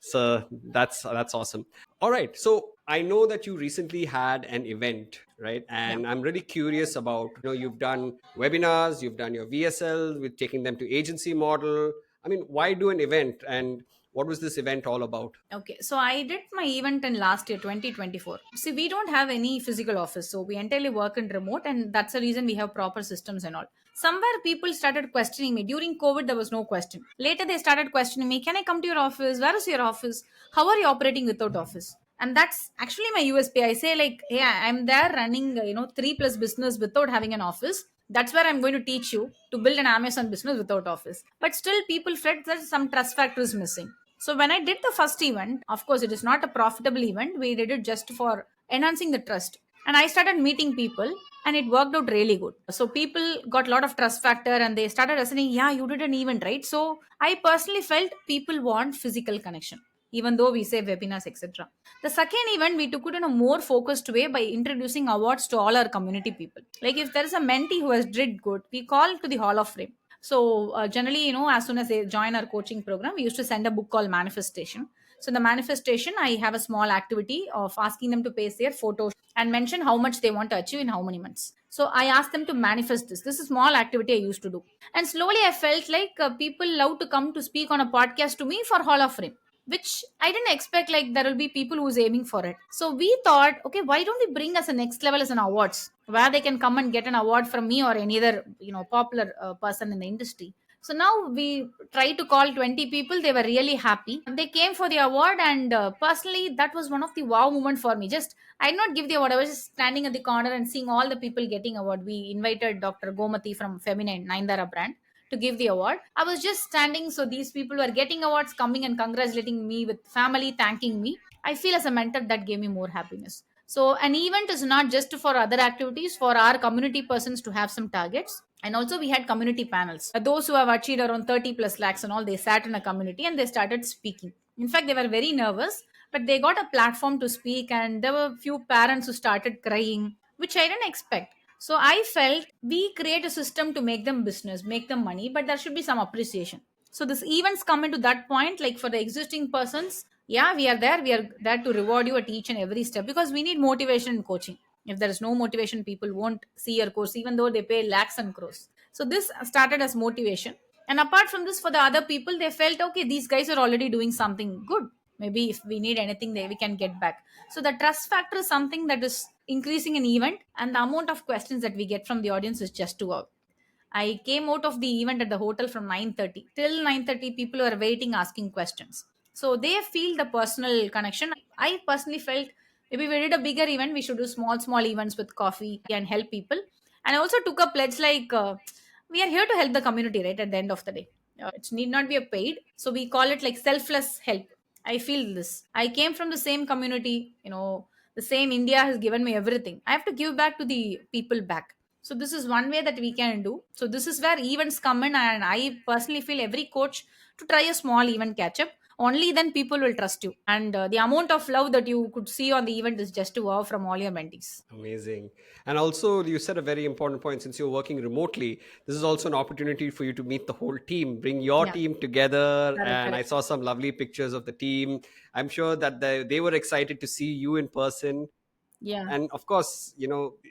So that's awesome. All right, so I know that you recently had an event, right? Yeah. And I'm really curious about, you've done webinars, you've done your VSL with taking them to agency model. I mean, why do an event, and what was this event all about? Okay, so I did my event in last year, 2024. See, we don't have any physical office, so we entirely work in remote, and that's the reason we have proper systems and all. Somewhere people started questioning me. During COVID, there was no question. Later, they started questioning me, can I come to your office? Where is your office? How are you operating without office? And that's actually my USP. I say, like, hey, I'm there running, 3+ business without having an office. That's where I'm going to teach you to build an Amazon business without office. But still, people felt that some trust factor is missing. So when I did the first event, of course, it is not a profitable event. We did it just for enhancing the trust. And I started meeting people and it worked out really good. So people got a lot of trust factor and they started saying, yeah, you did an event, right? So I personally felt people want physical connection, even though we say webinars, etc. The second event, we took it in a more focused way by introducing awards to all our community people. Like if there is a mentee who has did good, we call to the Hall of Fame. So generally, as soon as they join our coaching program, we used to send a book called Manifestation. So in the manifestation, I have a small activity of asking them to paste their photos and mention how much they want to achieve in how many months. So I asked them to manifest this. This is a small activity I used to do. And slowly I felt like people love to come to speak on a podcast to me for Hall of Fame, which I didn't expect. Like there will be people who's aiming for it. So we thought, okay, why don't we bring as a next level as an awards where they can come and get an award from me or any other popular person in the industry. So now we try to call 20 people. They were really happy. They came for the award, and personally, that was one of the wow moment for me. Just I did not give the award. I was just standing at the corner and seeing all the people getting award. We invited Dr. Gomati from Feminine Naindara brand to give the award. I was just standing, so these people were getting awards, coming and congratulating me with family, thanking me. I feel as a mentor that gave me more happiness. So an event is not just for other activities, for our community persons to have some targets. And also we had community panels. Those who have achieved around 30 plus lakhs and all, they sat in a community and they started speaking. In fact, they were very nervous, but they got a platform to speak, and there were few parents who started crying, which I didn't expect. So I felt we create a system to make them business, make them money, but there should be some appreciation. So this events come into that point, like for the existing persons, yeah, we are there. We are there to reward you at each and every step because we need motivation in coaching. If there is no motivation, people won't see your course, even though they pay lakhs and crores. So this started as motivation. And apart from this, for the other people, they felt okay, these guys are already doing something good. Maybe if we need anything, we can get back. So the trust factor is something that is increasing in event, and the amount of questions that we get from the audience is just too out. I came out of the event at the hotel from 9:30 till 9:30. People were waiting, asking questions. So they feel the personal connection. I personally felt maybe we did a bigger event. We should do small events with coffee and help people. And I also took a pledge like we are here to help the community, right? At the end of the day, it need not be a paid. So we call it like selfless help. I feel this. I came from the same community. The same India has given me everything. I have to give back to the people back. So this is one way that we can do. So this is where events come in, and I personally feel every coach to try a small event catch up. Only then people will trust you, and the amount of love that you could see on the event is just wow from all your mentees. Amazing. And also, you said a very important point. Since you're working remotely, this is also an opportunity for you to meet the whole team, bring your Yeah, team together. correct, And I correct. saw some lovely pictures of the team. I'm sure that they were excited to see you in person. Yeah. And of course,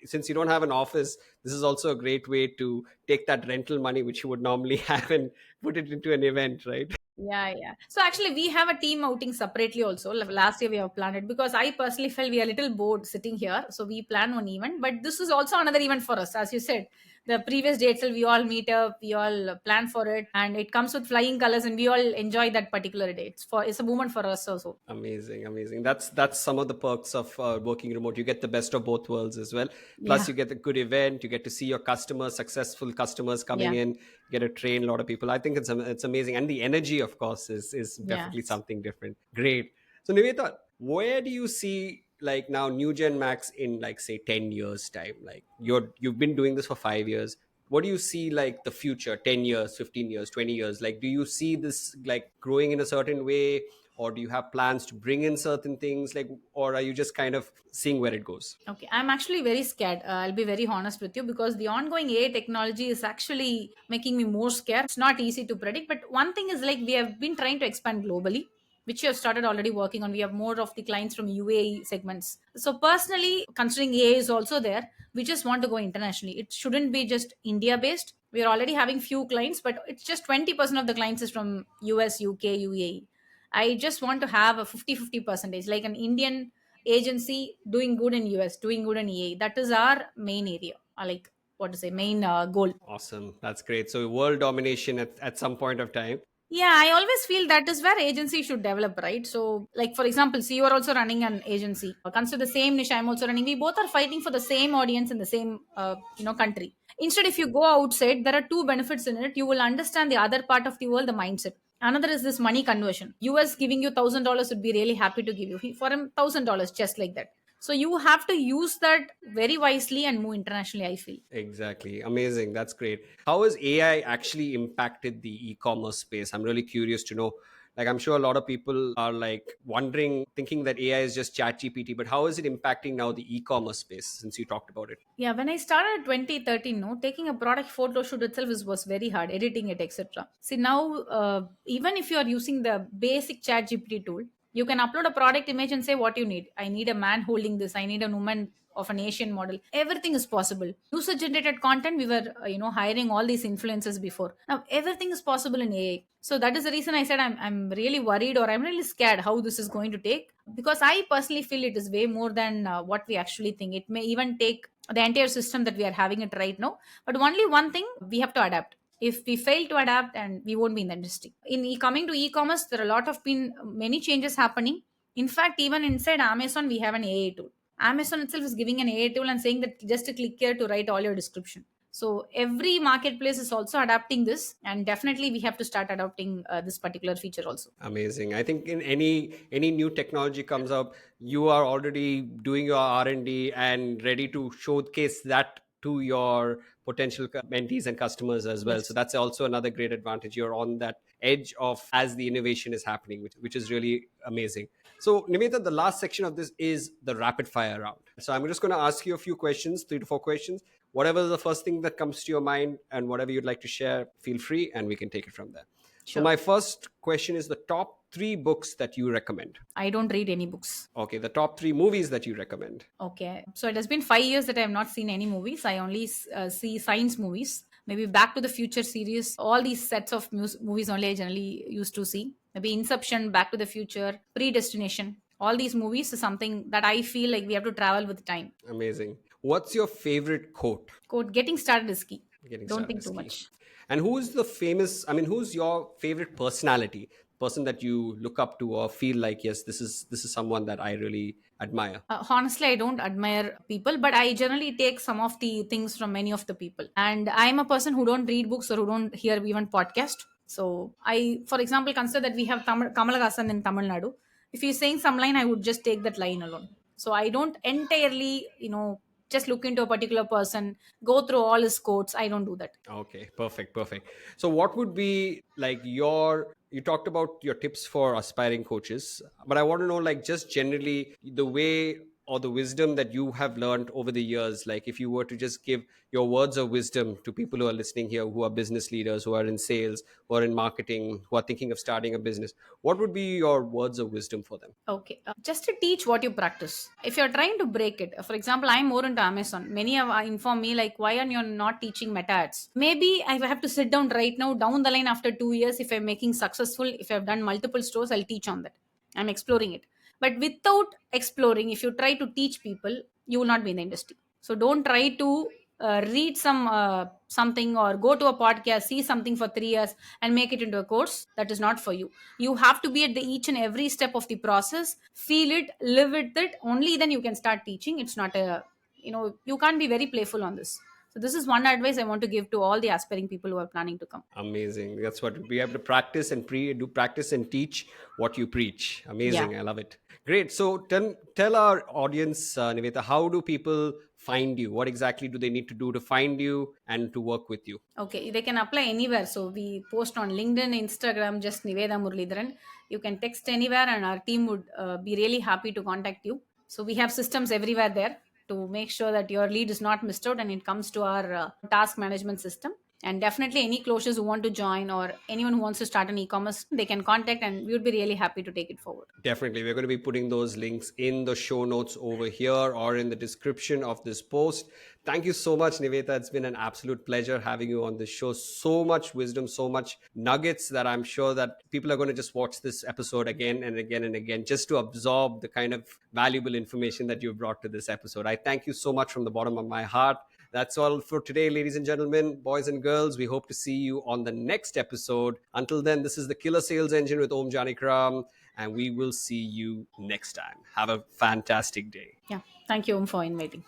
since you don't have an office, this is also a great way to take that rental money, which you would normally have, and put it into an event, right? Yeah, yeah. So actually, we have a team outing separately also. Last year we have planned it because I personally felt we are a little bored sitting here. So we plan one event, but this is also another event for us. As you said, the previous dates we all meet up, we all plan for it, and it comes with flying colors, and we all enjoy that particular day. It's a moment for us also. Amazing, amazing. That's some of the perks of working remote. You get the best of both worlds as well. Plus, Yeah, you get a good event. You get to see your customers, successful customers coming yeah, in. You get to train a lot of people. I think it's amazing, and the energy, of course, is yeah. definitely something different. Great. So, Nivetha, where do you see like now new gen max in like say 10 years time? Like you've been doing this for 5 years. What do you see like the future, 10 years, 15 years, 20 years? Like do you see this like growing in a certain way, or do you have plans to bring in certain things, like, or are you just kind of seeing where it goes? Okay, I'm actually very scared. I'll be very honest with you because the ongoing AI technology is actually making me more scared. It's not easy to predict, but one thing is like we have been trying to expand globally, which you have started already working on. We have more of the clients from UAE segments. So, personally, considering AI is also there, we just want to go internationally. It shouldn't be just India based. We are already having few clients, but it's just 20% of the clients is from US, UK, UAE. I just want to have a 50-50 percentage, like an Indian agency doing good in US, doing good in EA. That is our main area. Like what to say, main goal. Awesome, that's great. So world domination at some point of time. Yeah, I always feel that is where agency should develop, right? So, like for example, see, you are also running an agency. Consider the same niche I'm also running. We both are fighting for the same audience in the same, country. Instead, if you go outside, there are two benefits in it. You will understand the other part of the world, the mindset. Another is this money conversion. US giving you $1,000 would be really happy to give you for him $1,000 just like that. So you have to use that very wisely and move internationally. I feel. Exactly. Amazing. That's great. How has AI actually impacted the e-commerce space? I'm really curious to know. Like, I'm sure a lot of people are like wondering, thinking that AI is just chat GPT, but how is it impacting now the e-commerce space since you talked about it? Yeah, when I started 2013, no, taking a product photo shoot itself was very hard, editing it, etc. See, now, even if you are using the basic chat GPT tool, you can upload a product image and say what you need. I need a man holding this, I need a woman of an Asian model. Everything is possible. User generated content, we were, hiring all these influencers before. Now, everything is possible in AI. So that is the reason I said I'm really worried or I'm really scared how this is going to take, because I personally feel it is way more than what we actually think. It may even take the entire system that we are having it right now. But only one thing, we have to adapt. If we fail to adapt, and we won't be in the industry. Coming to e-commerce, there are a lot of been many changes happening. In fact, even inside Amazon, we have an AI tool. Amazon itself is giving an AI tool and saying that just to click here to write all your description. So every marketplace is also adapting this, and definitely we have to start adopting this particular feature also. Amazing. I think in any new technology comes up, you are already doing your R&D and ready to showcase that to your potential mentees and customers as well. So Yes. that's also another great advantage. You're on that edge of as the innovation is happening, which is really amazing. So Nivetha, the last section of this is the rapid fire round. So I'm just going to ask you a few questions, 3 to 4 questions. Whatever the first thing that comes to your mind and whatever you'd like to share, feel free and we can take it from there. So Sure. my first question is the top 3 books that you recommend. I don't read any books. Okay, the top 3 movies that you recommend. Okay. So it has been 5 years that I have not seen any movies. I only see science movies. Maybe Back to the Future series. All these sets of movies only I generally used to see. Maybe Inception, Back to the Future, Predestination. All these movies is something that I feel like we have to travel with time. Amazing. What's your favorite quote? Quote, getting started is key. Getting Don't started think is too key. much. And who's your favorite personality? Person that you look up to or feel like, yes, this is someone that I really admire. Honestly, I don't admire people, but I generally take some of the things from many of the people. And I'm a person who don't read books or who don't hear even podcast. So I, for example, consider that we have Kamal Hassan in Tamil Nadu. If he's saying some line, I would just take that line alone. So I don't entirely, just look into a particular person, go through all his quotes. I don't do that. Okay, perfect, perfect. So, what would be like you talked about your tips for aspiring coaches, but I want to know, like, just generally the way or the wisdom that you have learned over the years. Like, if you were to just give your words of wisdom to people who are listening here, who are business leaders, who are in sales, who are in marketing, who are thinking of starting a business, what would be your words of wisdom for them? Okay, just to teach what you practice. If you're trying to break it, for example, I'm more into Amazon. Many have informed me like, why are you not teaching meta ads? Maybe I have to sit down right now, down the line after 2 years. If I'm making successful, if I've done multiple stores, I'll teach on that. I'm exploring it. But without exploring, if you try to teach people, you will not be in the industry. So don't try to read something or go to a podcast, see something for 3 years and make it into a course. That is not for you. You have to be at the each and every step of the process, feel it, live with it. Only then you can start teaching. It's not a, you can't be very playful on this. So this is one advice I want to give to all the aspiring people who are planning to come. Amazing. That's what we have to practice and do practice and teach what you preach. Yeah. Amazing. I love it. Great. So tell our audience, Nivetha, how do people find you? What exactly do they need to do to find you and to work with you? Okay, they can apply anywhere. So we post on LinkedIn, Instagram, just Nivetha Muralidharan. You can text anywhere, and our team would be really happy to contact you. So we have systems everywhere there to make sure that your lead is not missed out, and it comes to our task management system. And definitely, any closures who want to join or anyone who wants to start an e-commerce, they can contact, and we would be really happy to take it forward. Definitely. We're going to be putting those links in the show notes over here or in the description of this post. Thank you so much, Nivetha. It's been an absolute pleasure having you on this show. So much wisdom, so much nuggets that I'm sure that people are going to just watch this episode again and again and again just to absorb the kind of valuable information that you've brought to this episode. I thank you so much from the bottom of my heart. That's all for today, ladies and gentlemen, boys and girls. We hope to see you on the next episode. Until then, this is the Killer Sales Engine with Om Janikram, and we will see you next time. Have a fantastic day. Yeah, thank you, for inviting.